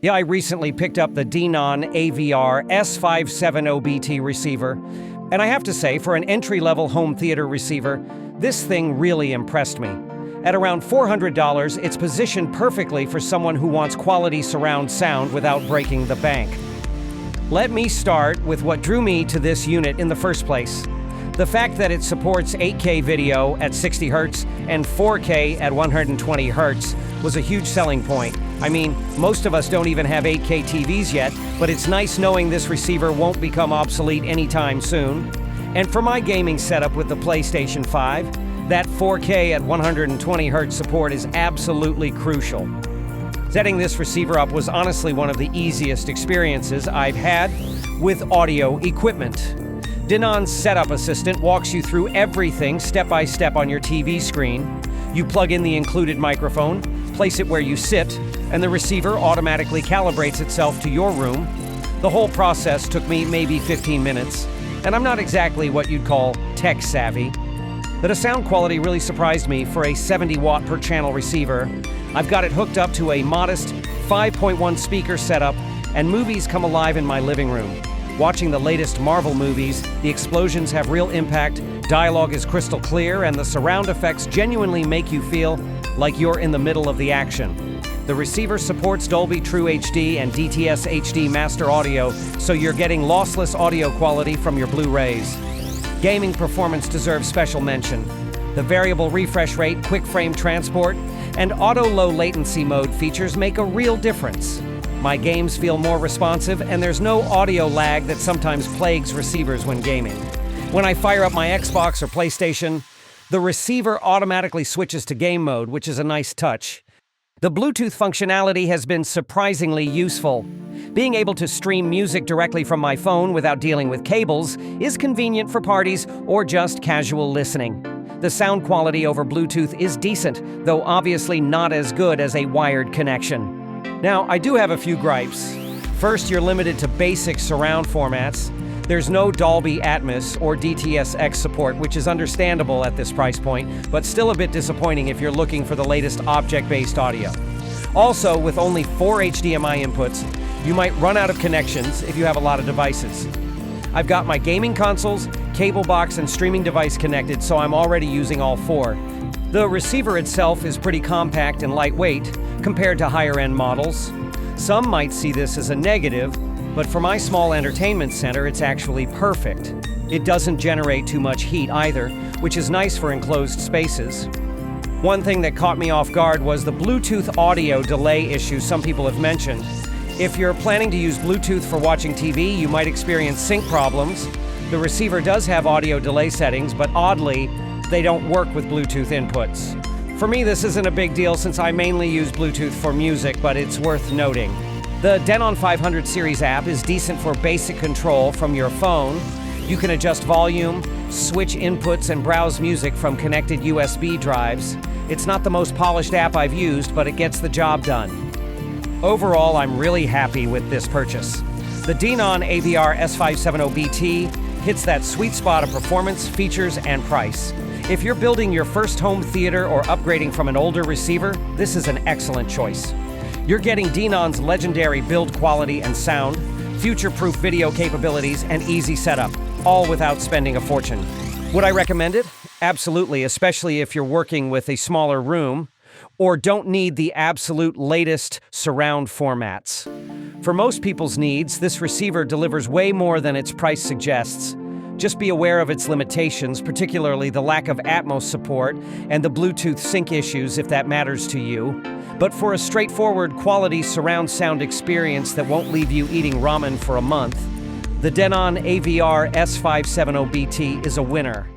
Yeah, I recently picked up the Denon AVR S570BT receiver, and I have to say, for an entry-level home theater receiver, this thing really impressed me. At around $400, it's positioned perfectly for someone who wants quality surround sound without breaking the bank. Let me start with what drew me to this unit in the first place. The fact that it supports 8K video at 60 Hz and 4K at 120 Hz was a huge selling point. I mean, most of us don't even have 8K TVs yet, but it's nice knowing this receiver won't become obsolete anytime soon. And for my gaming setup with the PlayStation 5, that 4K at 120 Hz support is absolutely crucial. Setting this receiver up was honestly one of the easiest experiences I've had with audio equipment. Denon's setup assistant walks you through everything step by step on your TV screen. You plug in the included microphone, place it where you sit, and the receiver automatically calibrates itself to your room. The whole process took me maybe 15 minutes, and I'm not exactly what you'd call tech savvy. The sound quality really surprised me for a 70 watt per channel receiver. I've got it hooked up to a modest 5.1 speaker setup, and movies come alive in my living room. Watching the latest Marvel movies, the explosions have real impact, dialogue is crystal clear, and the surround effects genuinely make you feel like you're in the middle of the action. The receiver supports Dolby True HD and DTS HD Master Audio, so you're getting lossless audio quality from your Blu-rays. Gaming performance deserves special mention. The variable refresh rate, quick frame transport, and auto low latency mode features make a real difference. My games feel more responsive, and there's no audio lag that sometimes plagues receivers when gaming. When I fire up my Xbox or PlayStation, the receiver automatically switches to game mode, which is a nice touch. The Bluetooth functionality has been surprisingly useful. Being able to stream music directly from my phone without dealing with cables is convenient for parties or just casual listening. The sound quality over Bluetooth is decent, though obviously not as good as a wired connection. Now, I do have a few gripes. First, you're limited to basic surround formats. There's no Dolby Atmos or DTS-X support, which is understandable at this price point, but still a bit disappointing if you're looking for the latest object-based audio. Also, with only 4 HDMI inputs, you might run out of connections if you have a lot of devices. I've got my gaming consoles, cable box, and streaming device connected, so I'm already using all 4. The receiver itself is pretty compact and lightweight compared to higher-end models. Some might see this as a negative, but for my small entertainment center, it's actually perfect. It doesn't generate too much heat either, which is nice for enclosed spaces. One thing that caught me off guard was the Bluetooth audio delay issue some people have mentioned. If you're planning to use Bluetooth for watching TV, you might experience sync problems. The receiver does have audio delay settings, but oddly, they don't work with Bluetooth inputs. For me, this isn't a big deal since I mainly use Bluetooth for music, but it's worth noting. The Denon 500 series app is decent for basic control from your phone. You can adjust volume, switch inputs, and browse music from connected USB drives. It's not the most polished app I've used, but it gets the job done. Overall, I'm really happy with this purchase. The Denon AVR S570BT hits that sweet spot of performance, features, and price. If you're building your first home theater or upgrading from an older receiver, this is an excellent choice. You're getting Denon's legendary build quality and sound, future-proof video capabilities, and easy setup, all without spending a fortune. Would I recommend it? Absolutely, especially if you're working with a smaller room or don't need the absolute latest surround formats. For most people's needs, this receiver delivers way more than its price suggests. Just be aware of its limitations, particularly the lack of Atmos support and the Bluetooth sync issues if that matters to you. But for a straightforward quality surround sound experience that won't leave you eating ramen for a month, the Denon AVR S570BT is a winner.